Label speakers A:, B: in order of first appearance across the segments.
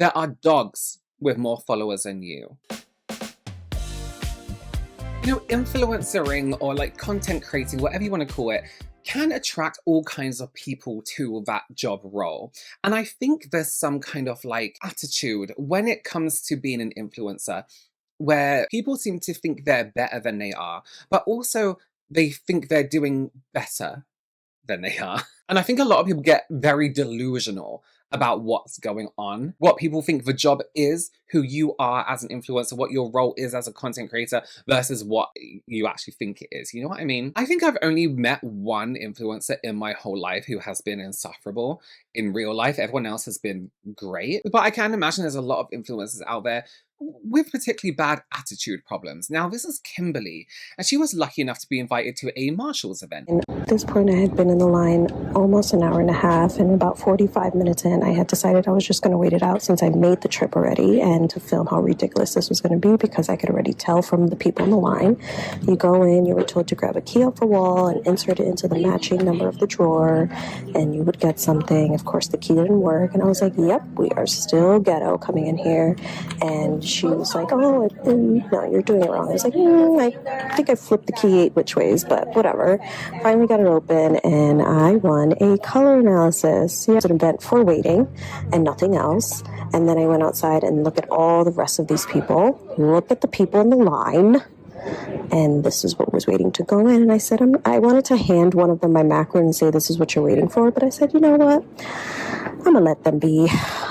A: There are dogs with more followers than you. You know, influencering or like content creating, whatever you want to call it, can attract all kinds of people to that job role. And I think there's some kind of like attitude when it comes to being an influencer where people seem to think they're better than they are, but also they think they're doing better than they are. And I think a lot of people get very delusional about what's going on, what people think the job is, who you are as an influencer, what your role is as a content creator versus what you actually think it is. You know what I mean? I think I've only met one influencer in my whole life who has been insufferable in real life. Everyone else has been great. But I can imagine there's a lot of influencers out there with particularly bad attitude problems. Now, this is Kimberly, and she was lucky enough to be invited to a Marshalls event.
B: And at this point, I had been in the line almost an hour and a half, and about 45 minutes in, I had decided I was just going to wait it out since I made the trip already, and to film how ridiculous this was going to be, because I could already tell from the people in the line. You go in, you were told to grab a key off the wall and insert it into the matching number of the drawer, and you would get something. Of course, the key didn't work, and I was like, yep, we are still ghetto coming in here. And she was like, oh, no, you're doing it wrong. I was like, I think I flipped the key 8 which ways, but whatever. Finally got it open, and I won a color analysis. It was an event for waiting and nothing else. And then I went outside and looked at all the rest of these people, look at the people in the line, and this is what was waiting to go in. And I said, I wanted to hand one of them my macro and say, this is what you're waiting for. But I said, you know what? I'm going to let them be.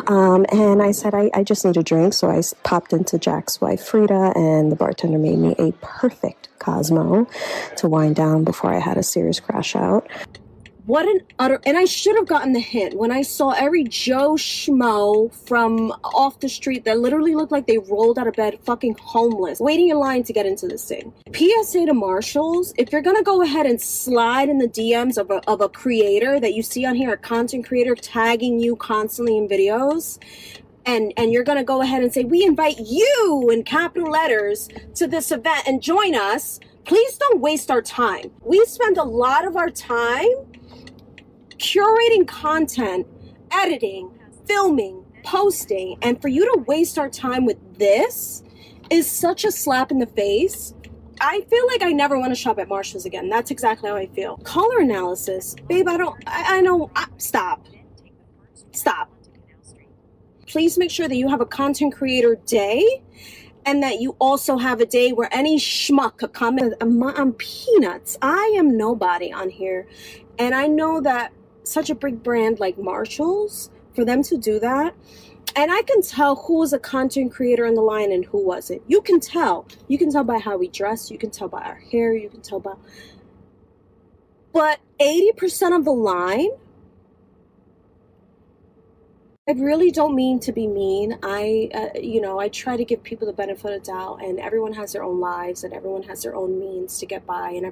B: And I said, I just need a drink. So I popped into Jack's wife, Frida, and the bartender made me a perfect Cosmo to wind down before I had a serious crash out.
C: What an utter... And I should have gotten the hint when I saw every Joe Schmo from off the street that literally looked like they rolled out of bed fucking homeless, waiting in line to get into this thing. PSA to Marshalls, if you're gonna go ahead and slide in the DMs of a creator that you see on here, a content creator tagging you constantly in videos, and you're gonna go ahead and say, we invite you in capital letters to this event and join us, please don't waste our time. We spend a lot of our time curating content, editing, filming, posting, and for you to waste our time with this is such a slap in the face. I feel like I never want to shop at Marshalls again. That's exactly how I feel. Color analysis, babe, stop. Please make sure that you have a content creator day and that you also have a day where any schmuck could come in. I'm peanuts. I am nobody on here. And I know that such a big brand like Marshalls, for them to do that, and I can tell who was a content creator in the line and who wasn't. You can tell by how we dress, you can tell by our hair, you can tell by, but 80% of the line, I really don't mean to be mean. I try to give people the benefit of the doubt, and everyone has their own lives and everyone has their own means to get by, and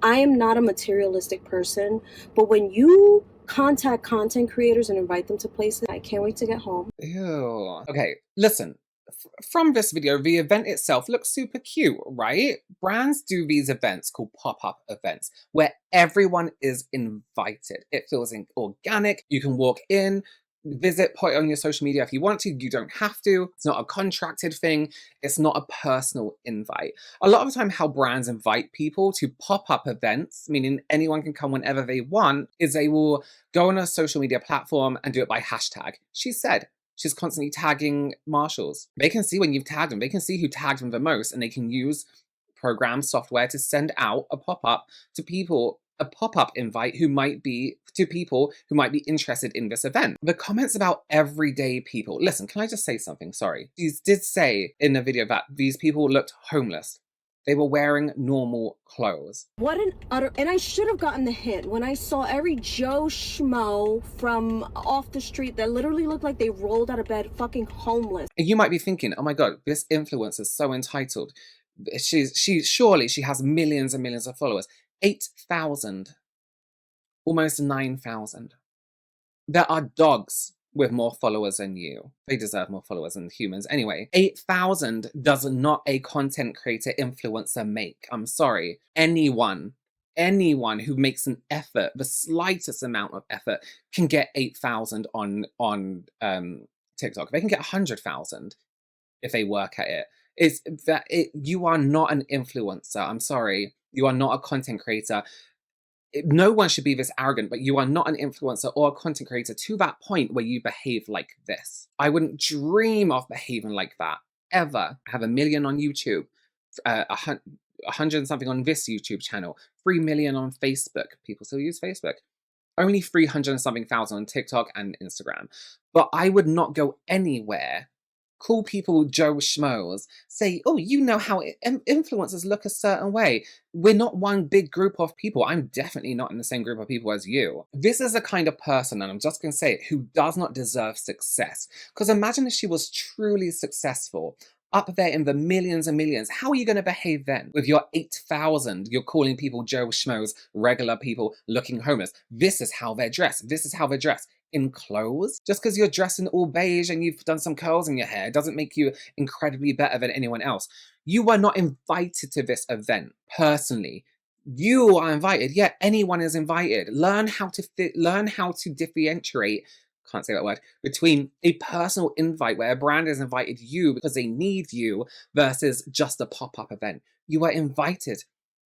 C: I am not a materialistic person, but when you contact content creators and invite them to places, I can't wait to get home.
A: Ew. Okay, listen. From this video, the event itself looks super cute, right? Brands do these events called pop-up events where everyone is invited. It feels organic. You can walk in, visit, put it on your social media if you want to. You don't have to. It's not a contracted thing. It's not a personal invite. A lot of the time how brands invite people to pop-up events, meaning anyone can come whenever they want, is they will go on a social media platform and do it by hashtag. She said she's constantly tagging Marshalls. They can see when you've tagged them. They can see who tagged them the most, and they can use program software to send out a pop-up to people, a pop-up invite to people who might be interested in this event. The comments about everyday people. Listen, can I just say something? Sorry. She did say in the video that these people looked homeless. They were wearing normal clothes.
C: What an utter... And I should have gotten the hint when I saw every Joe Schmo from off the street that literally looked like they rolled out of bed fucking homeless.
A: And you might be thinking, oh my God, this influencer is so entitled. Surely she has millions and millions of followers. 8,000. Almost 9,000. There are dogs with more followers than you. They deserve more followers than humans. Anyway, 8,000 does not a content creator influencer make. I'm sorry. Anyone who makes an effort, the slightest amount of effort, can get 8,000 on TikTok. They can get 100,000 if they work at it. It's that you are not an influencer. I'm sorry. You are not a content creator. No one should be this arrogant, but you are not an influencer or a content creator to that point where you behave like this. I wouldn't dream of behaving like that, ever. I have 1 million on YouTube, 100 and something on this YouTube channel, 3 million on Facebook. People still use Facebook. Only 300 and something thousand on TikTok and Instagram. But I would not go anywhere, call people Joe Schmoes, say, oh, you know how influencers look a certain way. We're not one big group of people. I'm definitely not in the same group of people as you. This is the kind of person, and I'm just going to say it, who does not deserve success. Because imagine if she was truly successful, up there in the millions and millions, how are you going to behave then? With your 8,000, you're calling people Joe Schmoes, regular people looking homeless. This is how they're dressed. This is how they're dressed. In clothes? Just because you're dressed in all beige and you've done some curls in your hair doesn't make you incredibly better than anyone else. You were not invited to this event, personally. You are invited. Yeah, anyone is invited. Learn how to differentiate, can't say that word, between a personal invite where a brand has invited you because they need you versus just a pop-up event. You are invited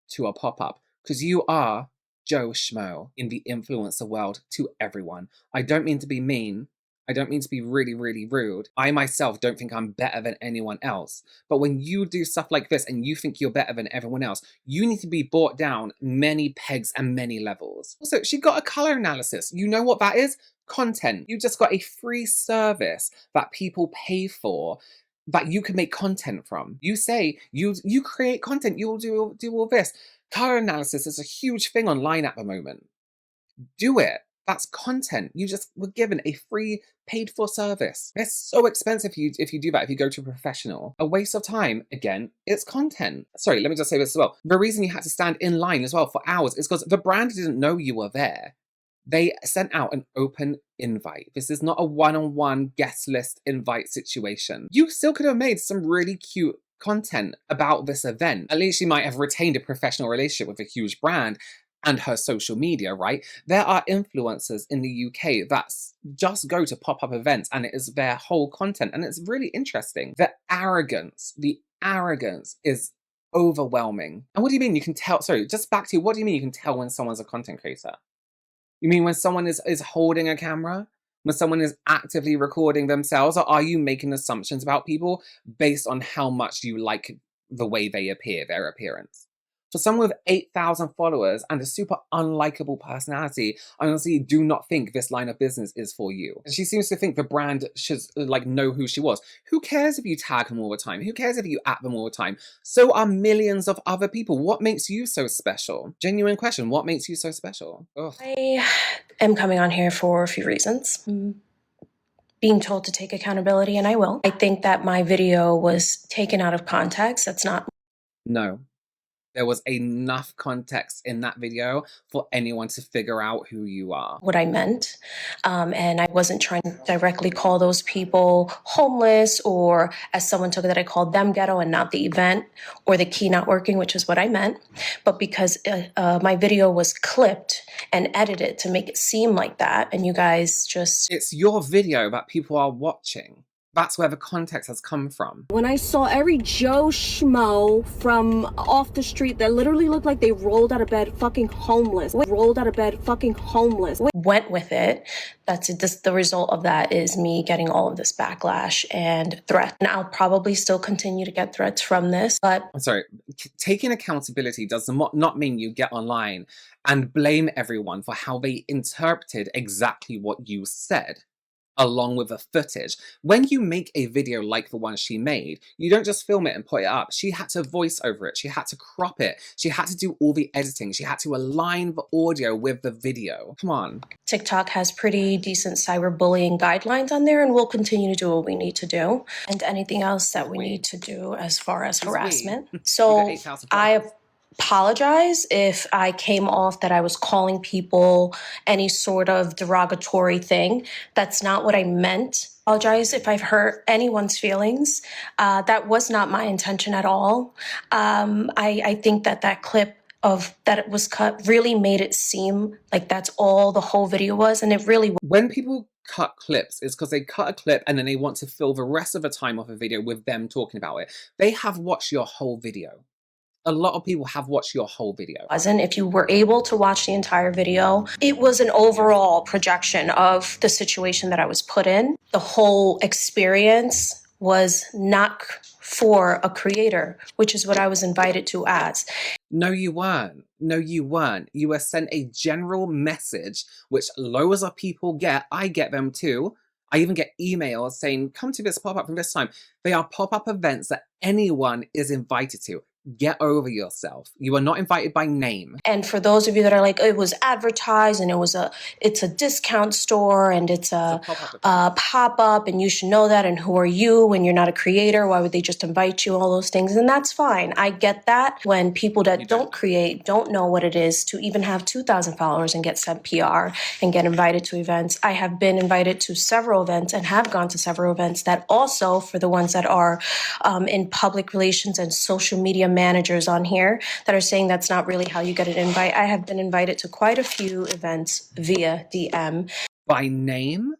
A: to a pop-up because you are Joe Schmo in the influencer world to everyone. I don't mean to be mean. I don't mean to be really, really rude. I myself don't think I'm better than anyone else. But when you do stuff like this and you think you're better than everyone else, you need to be brought down many pegs and many levels. Also, she got a color analysis. You know what that is? Content. You just got a free service that people pay for that you can make content from. You say you create content, you'll do all this. Color analysis is a huge thing online at the moment. Do it. That's content. You just were given a free, paid for service. It's so expensive if you do that, if you go to a professional. A waste of time. Again, it's content. Sorry, let me just say this as well. The reason you had to stand in line as well for hours is because the brand didn't know you were there. They sent out an open invite. This is not a one-on-one guest list invite situation. You still could have made some really cute content about this event. At least you might have retained a professional relationship with a huge brand and her social media, right? There are influencers in the UK that just go to pop-up events and it is their whole content, and it's really interesting. The arrogance is overwhelming. And what do you mean you can tell? Sorry, just back to what do you mean you can tell when someone's a content creator? You mean when someone is holding a camera? When someone is actively recording themselves? Or are you making assumptions about people based on how much you like the way they appear, their appearance? For someone with 8,000 followers and a super unlikable personality, I honestly do not think this line of business is for you. And she seems to think the brand should know who she was. Who cares if you tag them all the time? Who cares if you at them all the time? So are millions of other people. What makes you so special? Genuine question. What makes you so special? Ugh.
D: I am coming on here for a few reasons. Being told to take accountability, and I will. I think that my video was taken out of context. That's not.
A: No. There was enough context in that video for anyone to figure out who you are.
D: What I meant. And I wasn't trying to directly call those people homeless, or as someone took it, that I called them ghetto and not the event or the key not working, which is what I meant. But because my video was clipped and edited to make it seem like that, and you guys just...
A: It's your video that people are watching. That's where the context has come from.
C: When I saw every Joe Schmo from off the street that literally looked like they rolled out of bed fucking homeless.
D: Went with it. That's it. The result of that is me getting all of this backlash and threat. And I'll probably still continue to get threats from this, but...
A: I'm sorry, taking accountability does not mean you get online and blame everyone for how they interpreted exactly what you said, along with the footage. When you make a video like the one she made, you don't just film it and put it up. She had to voice over it. She had to crop it. She had to do all the editing. She had to align the audio with the video. Come on.
D: TikTok has pretty decent cyberbullying guidelines on there, and we'll continue to do what we need to do, and anything else that we need to do as far as harassment. So I apologize if I came off that I was calling people any sort of derogatory thing. That's not what I meant. I apologize if I've hurt anyone's feelings. That was not my intention at all. I think that clip of that it was cut really made it seem like that's all the whole video was, and it really...
A: When people cut clips is because they cut a clip and then they want to fill the rest of the time of a video with them talking about it. They have watched your whole video. A lot of people have watched your whole video.
D: Wasn't. If you were able to watch the entire video, it was an overall projection of the situation that I was put in. The whole experience was not for a creator, which is what I was invited to as.
A: No, you weren't. No, you weren't. You were sent a general message, which loads of people get. I get them too. I even get emails saying, come to this pop-up from this time. They are pop-up events that anyone is invited to. Get over yourself. You are not invited by name.
D: And for those of you that are like, it was advertised and it's a discount store and it's a pop-up and you should know that, and who are you when you're not a creator? Why would they just invite you? All those things. And that's fine. I get that when people that don't create, don't know what it is to even have 2,000 followers and get sent PR and get invited to events. I have been invited to several events and have gone to several events that also, for the ones that are in public relations and social media managers on here that are saying that's not really how you get an invite. I have been invited to quite a few events via DM.
A: By name?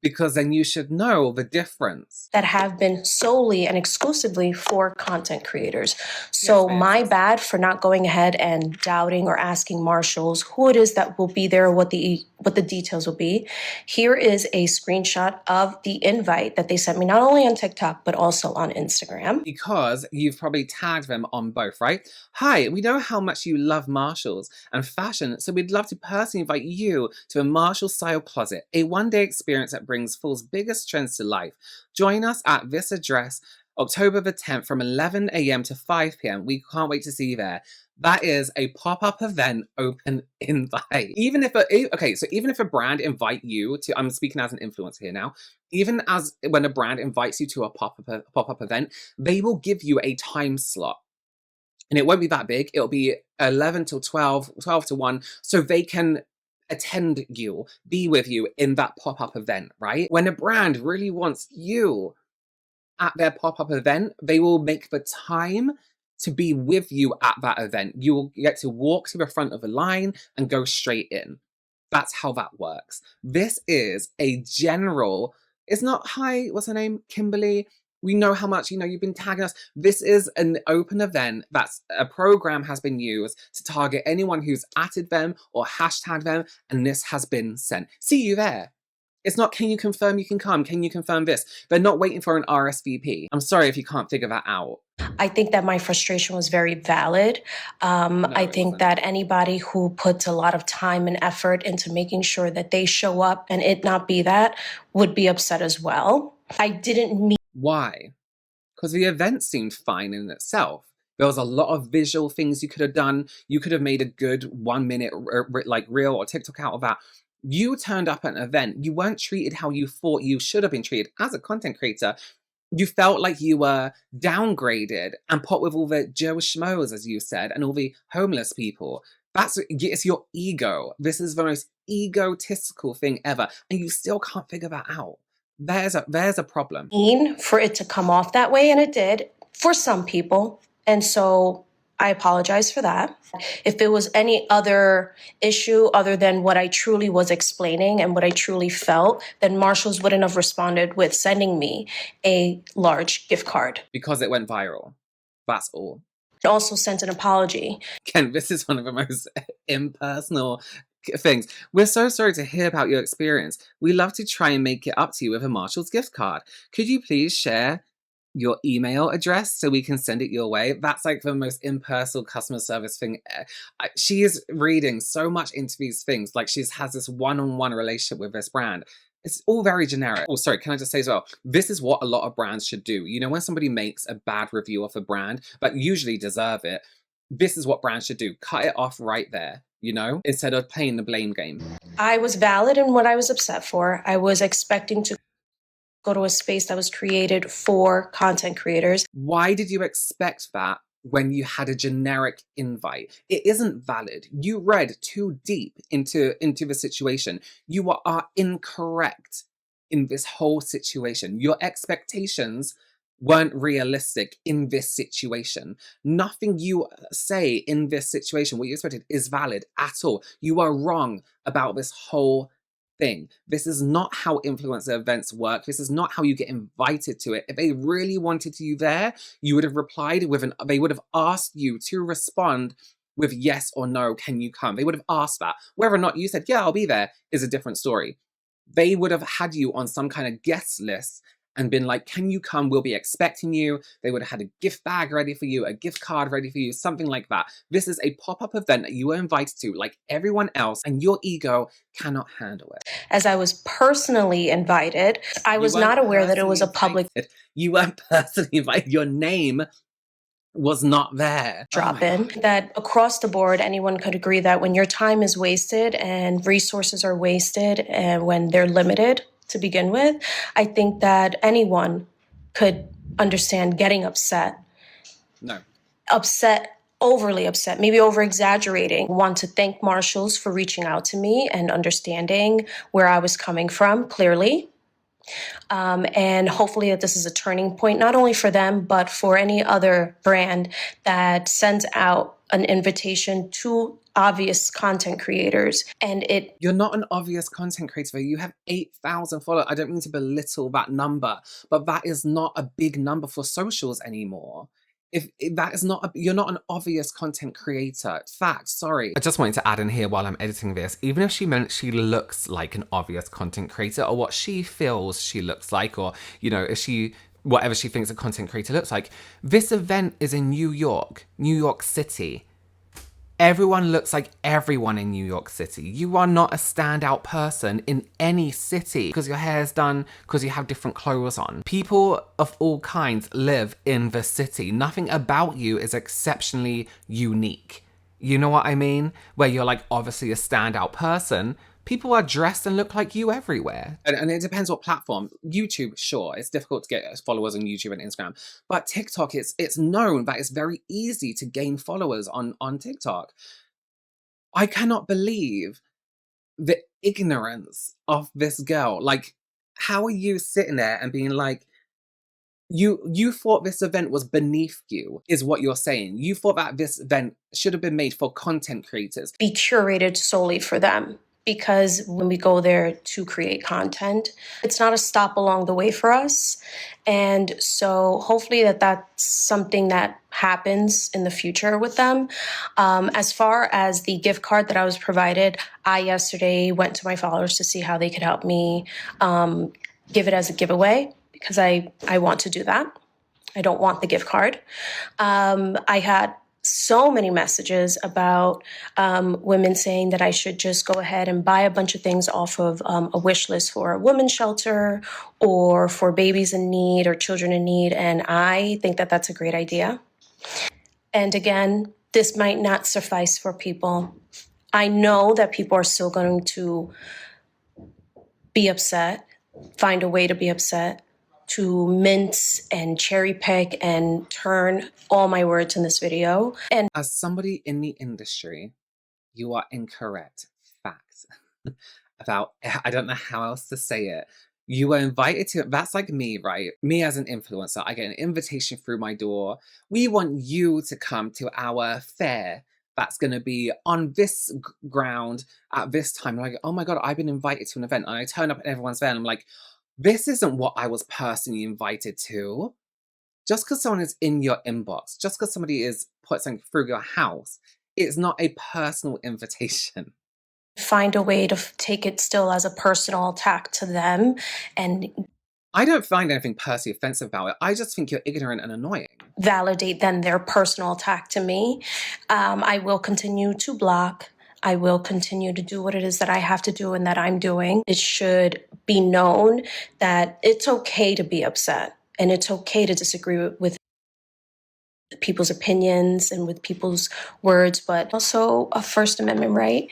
A: Because then you should know the difference.
D: That have been solely and exclusively for content creators. So
A: Yes,
D: my bad for not going ahead and doubting or asking marshals who it is that will be there, what the details will be. Here is a screenshot of the invite that they sent me, not only on TikTok, but also on Instagram.
A: Because you've probably tagged them on both, right? Hi, we know how much you love Marshalls and fashion, so we'd love to personally invite you to a Marshall style closet, a one-day experience that brings fall's biggest trends to life. Join us at this address, October the 10th from 11 a.m. to 5 p.m. We can't wait to see you there. That is a pop-up event open invite. Even if a brand invite you to, I'm speaking as an influencer here now, even as when a brand invites you to a pop-up event, they will give you a time slot. And it won't be that big. It'll be 11 till 12, 12 to 1, so they can attend you, be with you in that pop-up event, right? When a brand really wants you at their pop-up event, they will make the time to be with you at that event. You will get to walk to the front of the line and go straight in. That's how that works. This is a general, it's not, hi, what's her name? Kimberly. We know how much, you've been tagging us. This is an open event that's a program has been used to target anyone who's added them or hashtagged them, and this has been sent. See you there. It's not, can you confirm you can come? Can you confirm this? They're not waiting for an RSVP. I'm sorry if you can't figure that out.
D: I think that my frustration was very valid. I think that anybody who puts a lot of time and effort into making sure that they show up and it not be that would be upset as well. I didn't mean.
A: Why? Because the event seemed fine in itself. There was a lot of visual things you could have done. You could have made a good 1 minute reel or TikTok out of that. You turned up at an event. You weren't treated how you thought you should have been treated as a content creator. You felt like you were downgraded and put with all the Joe Schmoes, as you said, and all the homeless people. It's your ego. This is the most egotistical thing ever. And you still can't figure that out. There's a problem.
D: For it to come off that way, and it did for some people. And so I apologize for that. If there was any other issue other than what I truly was explaining and what I truly felt, then Marshalls wouldn't have responded with sending me a large gift card.
A: Because it went viral. That's all.
D: It also sent an apology.
A: Ken, this is one of the most impersonal things. We're so sorry to hear about your experience. We love to try and make it up to you with a Marshall's gift card. Could you please share your email address so we can send it your way? That's like the most impersonal customer service thing. She is reading so much into these things. Like she has this one-on-one relationship with this brand. It's all very generic. Oh, sorry, can I just say as well, this is what a lot of brands should do. When somebody makes a bad review of a brand, but usually deserve it, this is what brands should do. Cut it off right there, instead of playing the blame game.
D: I was valid in what I was upset for. I was expecting to go to a space that was created for content creators.
A: Why did you expect that when you had a generic invite? It isn't valid. You read too deep into the situation. You are incorrect in this whole situation. Your expectations weren't realistic in this situation. Nothing you say in this situation, what you expected, is valid at all. You are wrong about this whole thing. This is not how influencer events work. This is not how you get invited to it. If they really wanted you there, you would have replied they would have asked you to respond with yes or no, can you come? They would have asked that. Whether or not you said, yeah, I'll be there, is a different story. They would have had you on some kind of guest list and been like, can you come? We'll be expecting you. They would have had a gift bag ready for you, a gift card ready for you, something like that. This is a pop-up event that you were invited to like everyone else, and your ego cannot handle it.
D: As I was personally invited, I was not aware that it was a public...
A: You weren't personally invited. Your name was not there.
D: Drop-in. That across the board, anyone could agree that when your time is wasted and resources are wasted and when they're limited to begin with, I think that anyone could understand getting upset.
A: No.
D: Upset, overly upset, maybe over-exaggerating. Want to thank Marshalls for reaching out to me and understanding where I was coming from clearly. And hopefully that this is a turning point, not only for them, but for any other brand that sends out an invitation to obvious content creators. And
A: you're not an obvious content creator. You have 8,000 followers. I don't mean to belittle that number, but that is not a big number for socials anymore. If that is not, you're not an obvious content creator. Fact, sorry. I just wanted to add in here while I'm editing this, even if she meant she looks like an obvious content creator or what she feels she looks like, or, you know, whatever she thinks a content creator looks like, this event is in New York City. Everyone looks like everyone in New York City. You are not a standout person in any city because your hair's done, because you have different clothes on. People of all kinds live in the city. Nothing about you is exceptionally unique. You know what I mean? Where you're like obviously a standout person. People are dressed and look like you everywhere. And it depends what platform. YouTube, sure, it's difficult to get followers on YouTube and Instagram. But TikTok, it's known that it's very easy to gain followers on TikTok. I cannot believe the ignorance of this girl. Like, how are you sitting there and being like, you thought this event was beneath you, is what you're saying. You thought that this event should have been made for content creators.
D: Be curated solely for them. Because when we go there to create content, it's not a stop along the way for us. And so hopefully that's something that happens in the future with them. As far as the gift card that I was provided, I yesterday went to my followers to see how they could help me give it as a giveaway, because I want to do that. I don't want the gift card. I had so many messages about women saying that I should just go ahead and buy a bunch of things off of a wish list for a women's shelter or for babies in need or children in need. And I think that that's a great idea. And again, this might not suffice for people. I know that people are still going to be upset, find a way to be upset, to mince and cherry pick and turn all my words in this video. And
A: as somebody in the industry, you are incorrect. Facts. About, I don't know how else to say it. You were invited to, that's like me, right? Me as an influencer, I get an invitation through my door. We want you to come to our fair that's going to be on this ground at this time. Like, oh my God, I've been invited to an event. And I turn up at everyone's fair and I'm like, this isn't what I was personally invited to. Just because someone is in your inbox, just because somebody is put something through your house, it's not a personal invitation.
D: Find a way to take it still as a personal attack to them. And
A: I don't find anything personally offensive about it. I just think you're ignorant and annoying.
D: Validate then their personal attack to me. I will continue to block. I will continue to do what it is that I have to do and that I'm doing. It should be known that it's okay to be upset and it's okay to disagree with people's opinions and with people's words, but also a First Amendment right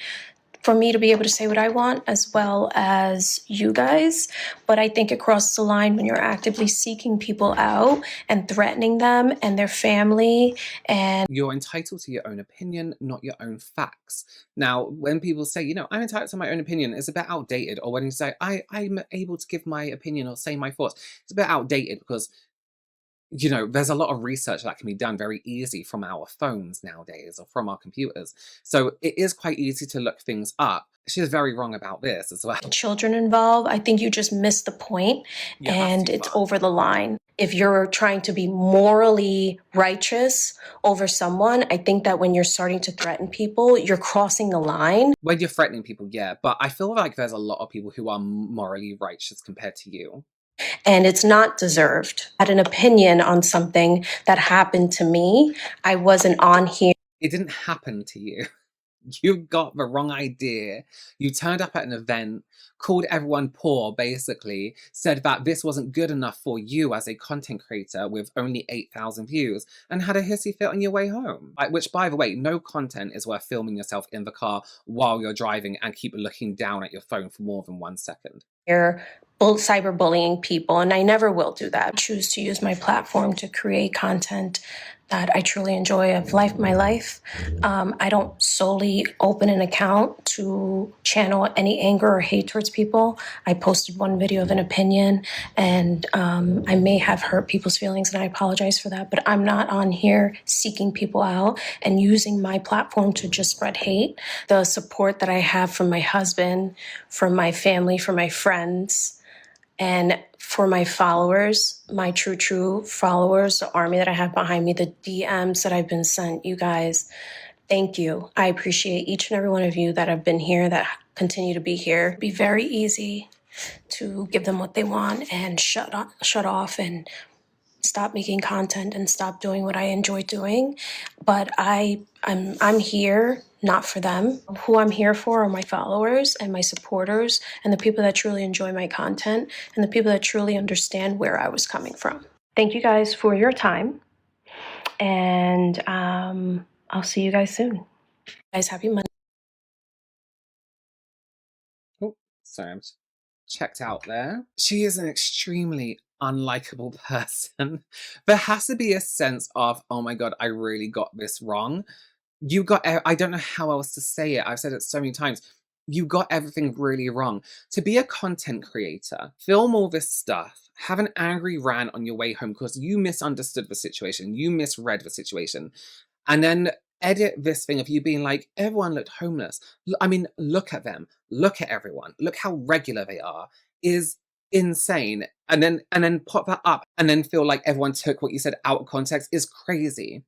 D: for me to be able to say what I want as well as you guys. But I think it crosses the line when you're actively seeking people out and threatening them and their family. And
A: you're entitled to your own opinion, not your own facts. Now, when people say, you know, I'm entitled to my own opinion, it's a bit outdated. Or when you say, I'm able to give my opinion or say my thoughts, it's a bit outdated because you know, there's a lot of research that can be done very easy from our phones nowadays or from our computers. So it is quite easy to look things up. She's very wrong about this as well.
D: Children involved, I think you just missed the point,
A: Yeah, that's
D: and
A: too
D: it's
A: far.
D: over the line. If you're trying to be morally righteous over someone, I think that when you're starting to threaten people, you're crossing the line.
A: When you're threatening people, yeah, but I feel like there's a lot of people who are morally righteous compared to you.
D: And it's not deserved. I had an opinion on something that happened to me. I wasn't on here.
A: It didn't happen to you. You got the wrong idea. You turned up at an event, called everyone poor, basically, said that this wasn't good enough for you as a content creator with only 8,000 views, and had a hissy fit on your way home. Which, by the way, no content is worth filming yourself in the car while you're driving and keep looking down at your phone for more than 1 second.
D: Here, cyberbullying people, and I never will do that. I choose to use my platform to create content that I truly enjoy of my life. I don't solely open an account to channel any anger or hate towards people. I posted one video of an opinion, and I may have hurt people's feelings, and I apologize for that, but I'm not on here seeking people out and using my platform to just spread hate. The support that I have from my husband, from my family, from my friends, and for my followers, my true followers, the army that I have behind me, the DMs that I've been sent, you guys, thank you. I appreciate each and every one of you that have been here, that continue to be here. It'd be very easy to give them what they want and shut off and stop making content and stop doing what I enjoy doing. But I'm here not for them. Who I'm here for are my followers and my supporters and the people that truly enjoy my content and the people that truly understand where I was coming from. Thank you guys for your time, and I'll see you guys soon. Guys, happy Monday.
A: Oh, sorry, I'm checked out there. She is an extremely unlikable person. There has to be a sense of, oh my god, I really got this wrong. You got, I don't know how else to say it. I've said it so many times. You got everything really wrong. To be a content creator, film all this stuff, have an angry rant on your way home because you misunderstood the situation, you misread the situation, and then edit this thing of you being like, everyone looked homeless. I mean, look at them. Look at everyone. Look how regular they are. Is insane. And then pop that up and then feel like everyone took what you said out of context is crazy.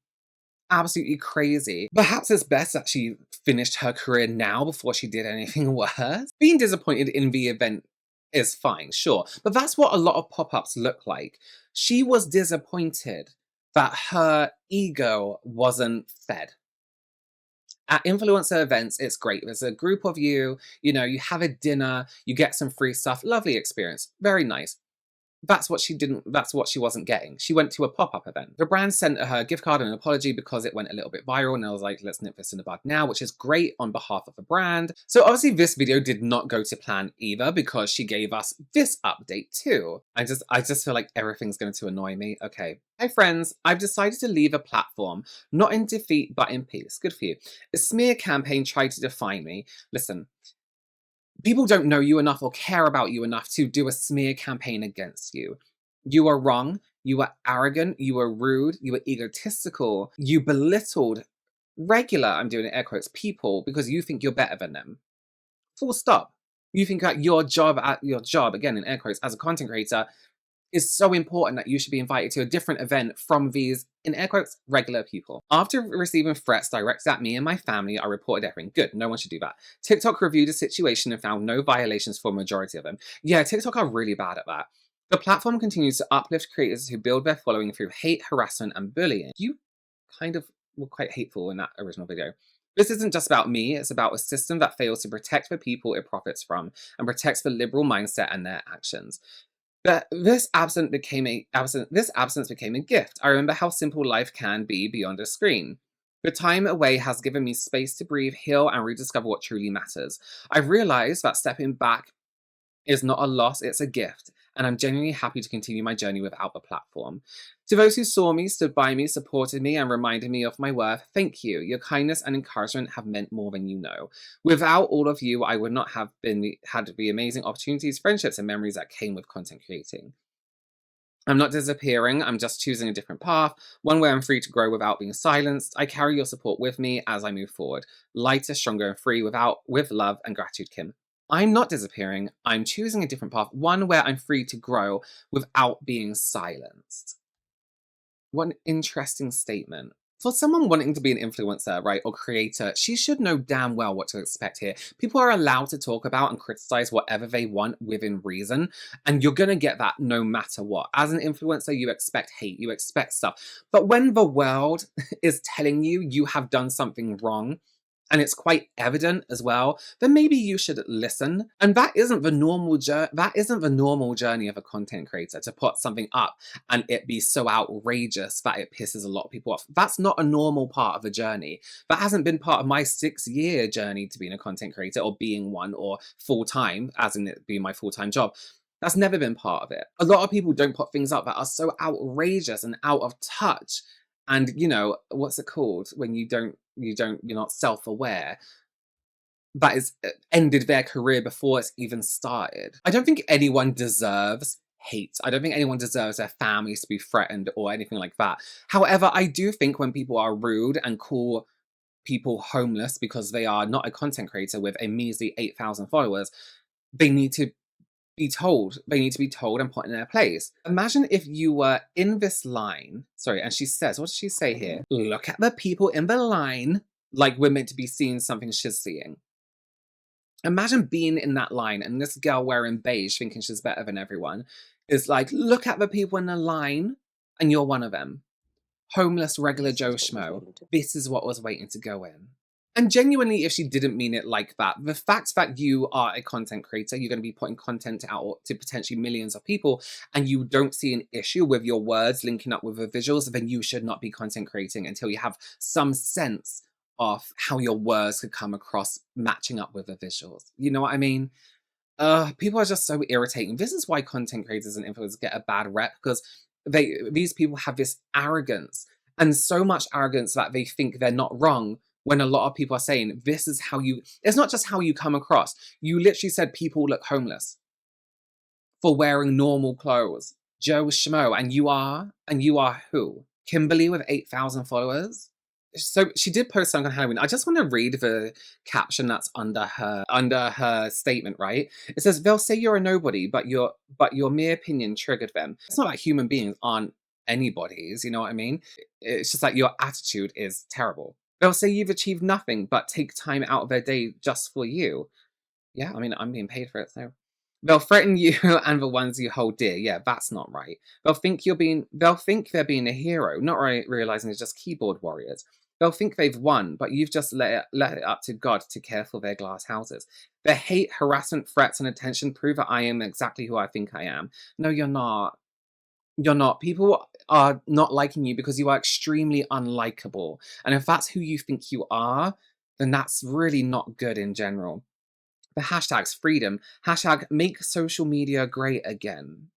A: Absolutely crazy. Perhaps it's best that she finished her career now before she did anything worse. Being disappointed in the event is fine, sure. But that's what a lot of pop-ups look like. She was disappointed that her ego wasn't fed. At influencer events, it's great. There's a group of you, you know, you have a dinner, you get some free stuff, lovely experience, very nice. That's what she wasn't getting. She went to a pop-up event. The brand sent her a gift card and an apology because it went a little bit viral, and I was like, let's nip this in the bud now, which is great on behalf of the brand. So obviously this video did not go to plan either because she gave us this update too. I just feel like everything's going to annoy me. Okay. Hi friends, I've decided to leave a platform, not in defeat, but in peace. Good for you. A smear campaign tried to define me. Listen, people don't know you enough or care about you enough to do a smear campaign against you. You are wrong. You are arrogant. You are rude. You are egotistical. You belittled regular, I'm doing it air quotes, people because you think you're better than them. Full stop. You think that your job, again in air quotes, as a content creator is so important that you should be invited to a different event from these, in air quotes, regular people. After receiving threats directed at me and my family, I reported everything. Good, no one should do that. TikTok reviewed the situation and found no violations for a majority of them. Yeah, TikTok are really bad at that. The platform continues to uplift creators who build their following through hate, harassment, and bullying. You kind of were quite hateful in that original video. This isn't just about me, it's about a system that fails to protect the people it profits from and protects the liberal mindset and their actions. But this absence became a gift. I remember how simple life can be beyond a screen. The time away has given me space to breathe, heal, and rediscover what truly matters. I've realized that stepping back is not a loss, it's a gift, and I'm genuinely happy to continue my journey without the platform. To those who saw me, stood by me, supported me, and reminded me of my worth, thank you. Your kindness and encouragement have meant more than you know. Without all of you, I would not have had the amazing opportunities, friendships, and memories that came with content creating. I'm not disappearing, I'm just choosing a different path, one where I'm free to grow without being silenced. I carry your support with me as I move forward. Lighter, stronger, and free with love and gratitude, Kim. I'm not disappearing, I'm choosing a different path, one where I'm free to grow without being silenced. What an interesting statement. For someone wanting to be an influencer, right, or creator, she should know damn well what to expect here. People are allowed to talk about and criticize whatever they want within reason, and you're gonna get that no matter what. As an influencer, you expect hate, you expect stuff. But when the world is telling you you have done something wrong, and it's quite evident as well, then maybe you should listen. And that isn't the normal journey of a content creator, to put something up and it be so outrageous that it pisses a lot of people off. That's not a normal part of the journey. That hasn't been part of my 6-year journey to being a content creator or being one, or full-time, as in it being my full-time job. That's never been part of it. A lot of people don't put things up that are so outrageous and out of touch. And, you know, what's it called when you're not self-aware? That has ended their career before it's even started. I don't think anyone deserves hate. I don't think anyone deserves their families to be threatened or anything like that. However, I do think when people are rude and call people homeless because they are not a content creator with a measly 8,000 followers, they need to be told. They need to be told and put in their place. Imagine if you were in this line. Sorry, and she says, what does she say here? Look at the people in the line like we're meant to be seeing something she's seeing. Imagine being in that line and this girl wearing beige thinking she's better than everyone is like, look at the people in the line and you're one of them. Homeless, regular Joe Schmo. This is what was waiting to go in. And genuinely, if she didn't mean it like that, the fact that you are a content creator, you're going to be putting content out to potentially millions of people, and you don't see an issue with your words linking up with the visuals, then you should not be content creating until you have some sense of how your words could come across matching up with the visuals. You know what I mean? People are just so irritating. This is why content creators and influencers get a bad rep, because these people have this arrogance, and so much arrogance that they think they're not wrong, when a lot of people are saying, this is how you, it's not just how you come across. You literally said people look homeless for wearing normal clothes. Joe Schmo, and you are who? Kimberly with 8,000 followers? So she did post something on Halloween. I just want to read the caption that's under her statement, right? It says, they'll say you're a nobody, but your mere opinion triggered them. It's not like human beings aren't anybody's, you know what I mean? It's just like your attitude is terrible. They'll say you've achieved nothing, but take time out of their day just for you. Yeah, I mean, I'm being paid for it, so. They'll threaten you and the ones you hold dear. Yeah, that's not right. They'll think they're being a hero, not realizing it's just keyboard warriors. They'll think they've won, but you've just let it up to God to care for their glass houses. Their hate, harassment, threats, and attention prove that I am exactly who I think I am. No, you're not. You're not. People are not liking you because you are extremely unlikable. And if that's who you think you are, then that's really not good in general. The hashtag's freedom. Hashtag make social media great again.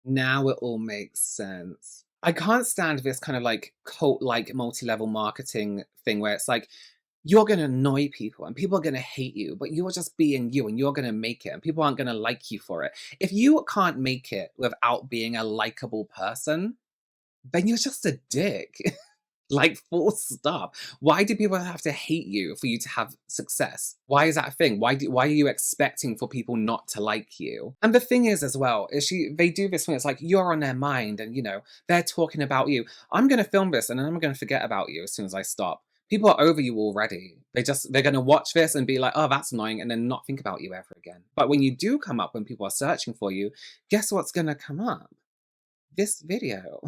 A: Now it all makes sense. I can't stand this kind of like cult-like multi-level marketing thing where it's like, you're going to annoy people and people are going to hate you, but you're just being you and you're going to make it and people aren't going to like you for it. If you can't make it without being a likable person, then you're just a dick. Like, full stop. Why do people have to hate you for you to have success? Why is that a thing? Why are you expecting for people not to like you? And the thing is as well, is they do this when it's like, you're on their mind and, you know, they're talking about you. I'm going to film this and then I'm going to forget about you as soon as I stop. People are over you already. They're going to watch this and be like, oh, that's annoying, and then not think about you ever again. But when you do come up, when people are searching for you, guess what's going to come up? This video.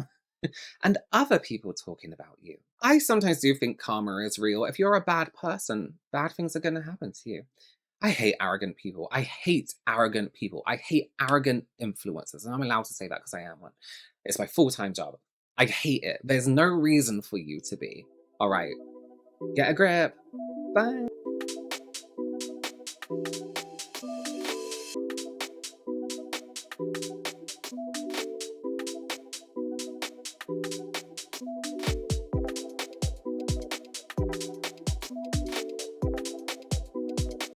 A: And other people talking about you. I sometimes do think karma is real. If you're a bad person, bad things are going to happen to you. I hate arrogant people. I hate arrogant people. I hate arrogant influencers. And I'm allowed to say that because I am one. It's my full-time job. I hate it. There's no reason for you to be. All right. Get a grip. Bye.